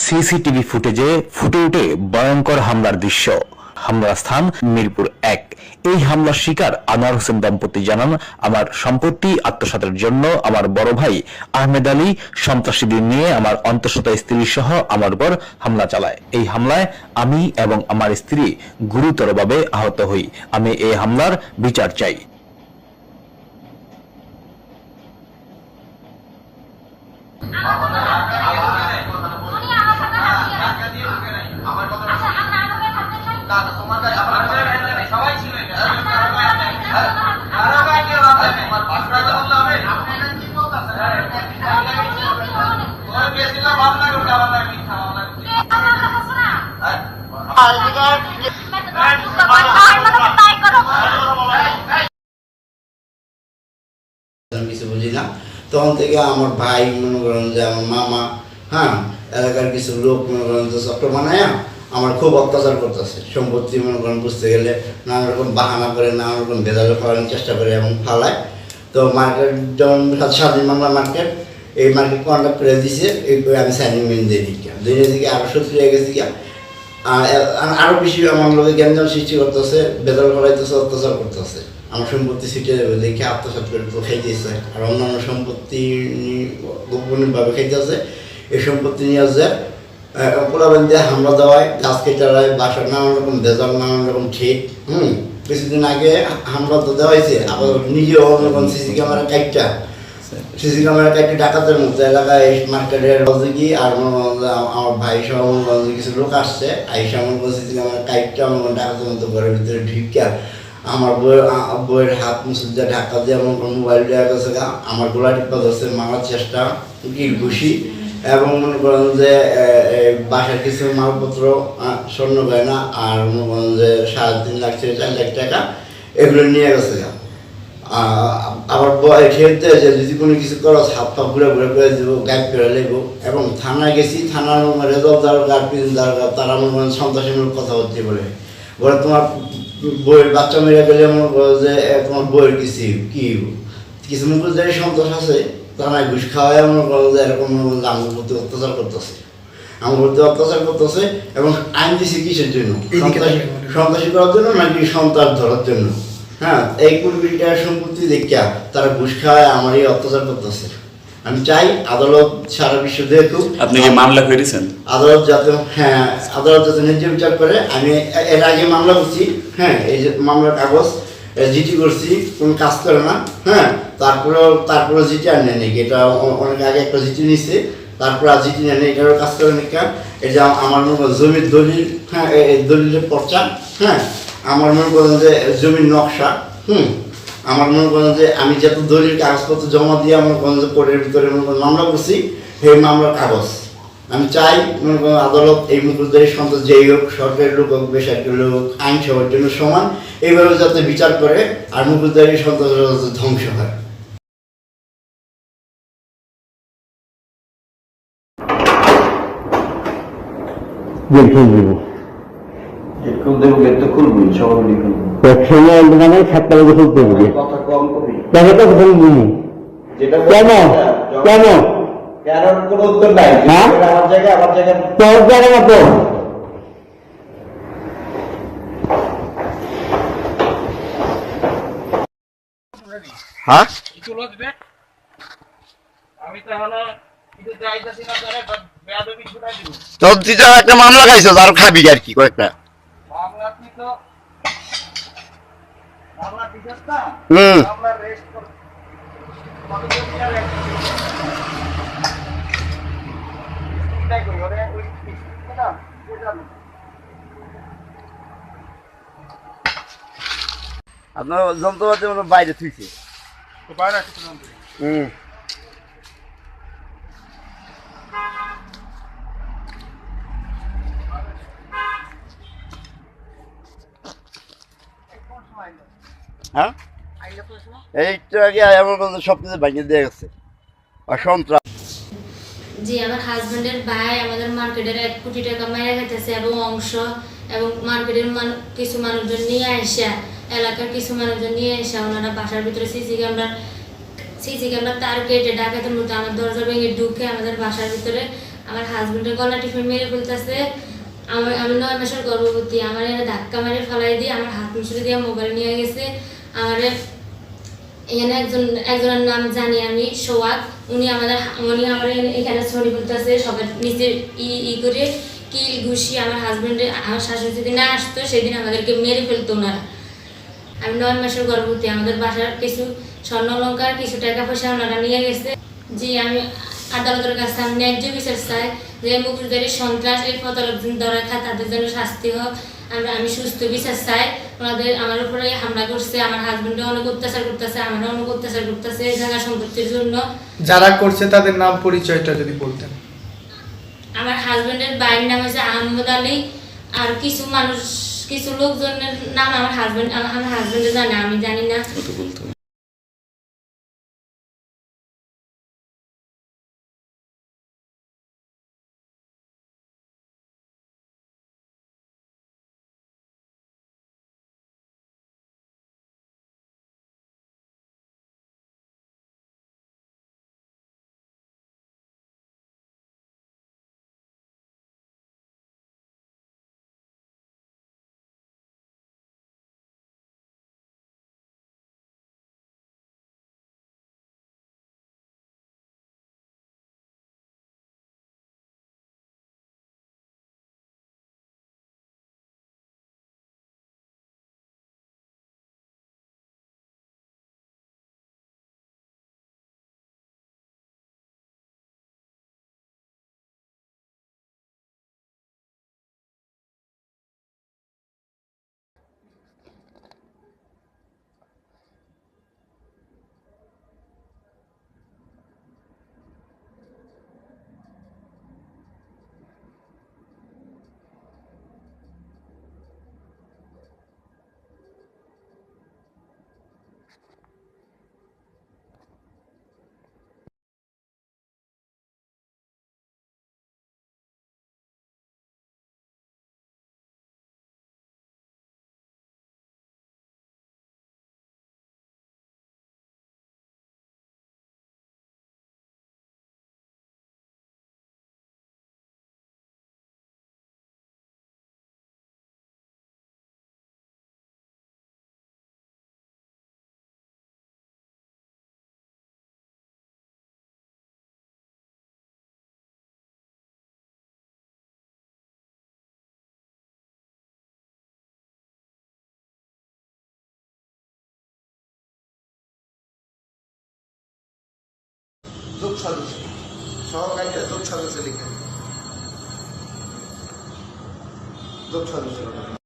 CCTV ফুটেজে ফুটে ওঠে ভয়ঙ্কর হামলার দৃশ্য। হামলার স্থান মিরপুর ১। এই হামলার শিকার আনোয়ার হোসেন দম্পতি জানান, আমার সম্পত্তি আত্মসাতের জন্য আমার বড় ভাই আহমেদ আলী সন্ত্রাসীদের নিয়ে আমার অন্তঃসত্ত্বা স্ত্রী সহ আমার উপর হামলা চালায়। এই হামলায় আমি এবং আমার স্ত্রী গুরুতরভাবে আহত হই। আমি এই হামলার বিচার চাই। কিছু বুঝি না, তখন থেকে আমার ভাই মনে করেন যে আমার মামা, হ্যাঁ, এলাকার কিছু লোক মনে করেন যে চক্র বানায় আমার খুব অত্যাচার করতেছে। সম্পত্তি মনে করেন বুঝতে গেলে নানা রকম বাহানা করে, নানা রকম ভেজাল করার চেষ্টা করে এবং ফালায়। তো মার্কেট যেমন স্বাধীন বাংলা মার্কেট, এই মার্কেট কন্ট্যাক্ট করে দিছে, এই করে আমি সাইনিং মেন দিয়ে দিকে আরও শত্রু হয়ে গেছি। আরও বেশি আমার লোকে জ্ঞানজন সৃষ্টি করতেছে, ভেজাল করাইতেছে, অত্যাচার করতেছে। আমার সম্পত্তি সিটে দেখে আত্মসাৎ করে তো খাইতেছে, আর অন্যান্য সম্পত্তি গোপনীয়ভাবে খাইতেছে। এই সম্পত্তি নিয়ে যে পোলাবেন দিয়ে হামলা দেওয়ায়, গাছ কেটারায়, বাসার নানান রকম ভেজাল, নানান রকম ঠিক। কিছুদিন আগে হামলা তো দেওয়া হয়েছে, আবার নিজেও অন্যরকম সিসি ক্যামেরা কাটতে ডাকাতের মতো এলাকায় মার্কেটের গিয়ে আর আমার ভাই সহ কিছু লোক আসছে, আইসা আমার সিসি ক্যামেরা কাটটা আমার ডাকাতের মতো ঘরের ভিতরে ঢুকিয়া আমার বইয়ের হাত মুসুদ্দা ঢাকা দিয়ে আমার মোবাইল দেওয়া গেছে, আমার গোলা টিপা ধরছে, মারার চেষ্টা, ইট ঘুষি, এবং মনে করেন যে বাসার কিছু মালপত্র, স্বর্ণ গয়না আর মনে করেন যে 3.5 লাখ 4 লাখ টাকা এগুলো নিয়ে গেছে। আবার খেলতে যে যদি কোনো কিছু করো হাত পা ঘুরে ঘুরে করে দেবো, গাইড করে নেবো। এবং থানায় গেছি, থানার রেজাল্ট দারোগা, প্রিন্স দারোগা, তারা মনে করেন সন্ত্রাসীমূলক কথা হচ্ছে বলে তোমার বইয়ের বাচ্চা মেরে গেলে মনে করো যে তোমার বইয়ের কিছু মুখোশধারী সন্ত্রাস আছে, থানায় ঘুষ খাওয়ায় মনে করো যে এরকম আমার প্রতি অত্যাচার করতেছে। এবং আইন দিছে কিসের জন্য? সন্ত্রাসী করার জন্য নাকি সন্ত্রাস ধরার জন্য? হ্যাঁ, এই 20 টাকার সম্পত্তি দেখিয়া তারা ঘুষ খাওয়ায় আমার এই অত্যাচার করতেছে। আমি চাই আদালত সারা বিশ্ব দেখুক। আপনি কি মামলা করেছেন? আদালত যাতে ন্যায্য বিচার করে। আমি এর আগে মামলা করছি, হ্যাঁ, এই যে মামলার কাগজ জিটি করছি, কোনো কাজ করে না, হ্যাঁ, তারপরে জিটি আর নেই, এটা অনেক আগে একটা জিটি নিচ্ছে, তারপর আর জিটি নেই, এটারও কাজ করে নাকি। এই যে আমার মনে করেন জমির দলিল, হ্যাঁ, এই দলিলের পর্চা, হ্যাঁ, আমার মনে করেন যে জমির নকশা, আমার মনে করেন যে আমি যত দলিল কাগজপত্র জমা দিয়ে আমার করেন যে কোর্টের ভিতরে মনে করেন মামলা করছি, সেই মামলার কাগজ আমি চাই মনে করেন আদালত এই মুখোশধারী সন্ত্রাস যেই হোক, সরকারি লোক হোক, বেসরকারি লোক, আইন সবার জন্য সমান, এইভাবে যাতে বিচার করে আর মুখোশধারী সন্ত্রাস ধ্বংস হয়। কোনো উত্তর নাই, আমার জায়গায় তোর জায়গা মতো হ্যাঁ, একটা মামলা খাইছো, আর খাবি আর কি কয়েকটা আপনার যন্ত্রপাতি বাইরে থুইছে। হ্যাঁ, এইটা আগে আমার সব কিছু ভাঙিয়ে দিয়ে গেছে আর সন্ত্রাস। জি, আমার হাজবেন্ডের ভাই আমাদের মার্কেটের 1 কোটি টাকা মেরে গেছে এবং অংশ, এবং মার্কেটের কিছু মানুষজন নিয়ে আসা, এলাকার কিছু মানুষজন নিয়ে আসা, ওনারা বাসার ভিতরে সিসি ক্যামেরা তার কেটে ডাকাতের মতো আমার দরজা ভেঙে ঢুকে আমাদের বাসার ভিতরে আমার হাজবেন্ডের গলা টিপে মেরে ফেলতেছে। আমি 9 মাসের গর্ভবতী, আমার এনে ধাক্কা মারে ফেলাই দিয়ে আমার হাত মুছড়ে দিয়ে মোবাইল নিয়ে গেছে। আমার এখানে একজনের নাম জানি আমি, সোহাগ, উনি আমার এখানে ছড়ি ফেলতেছে সবার নিচে ই করে কিল ঘুষি। আমার শাশুড়ি যেদিন না আসতো সেদিন আমাদেরকে মেরে ফেলতো ওনারা। আমি 9 মাসের গর্ভবতী, আমাদের বাসার কিছু স্বর্ণ অলংকার, কিছু টাকা পয়সা ওনারা নিয়ে গেছে। জি, আমি আদালতের কাছে আমি ন্যায্য বিচার চাই যে মুক্তিযোদ্ধাদের সন্ত্রাস এই প্রতারকদের ধরা খায়, তাদের জন্য শাস্তি হোক। আমি সুস্থ বিচার চাই। ওনাদের আমার উপরে হামলা করছে, আমার হাজবেন্ডে অনেক অত্যাচার করতেছে, আমারও অনেক অত্যাচার করতেছে এই জায়গা সম্পত্তির জন্য। যারা করছে তাদের নাম পরিচয়টা যদি বলতেন। আমার হাজবেন্ডের বাড়ির নাম হচ্ছে আহমদ আলী, আর কিছু লোকজনের নাম আমার হাজবেন্ডে জানে, আমি জানি না। যোগ সদস্য সহকারীরা যোগ সদস্য লিখেন, যোগ সদস্য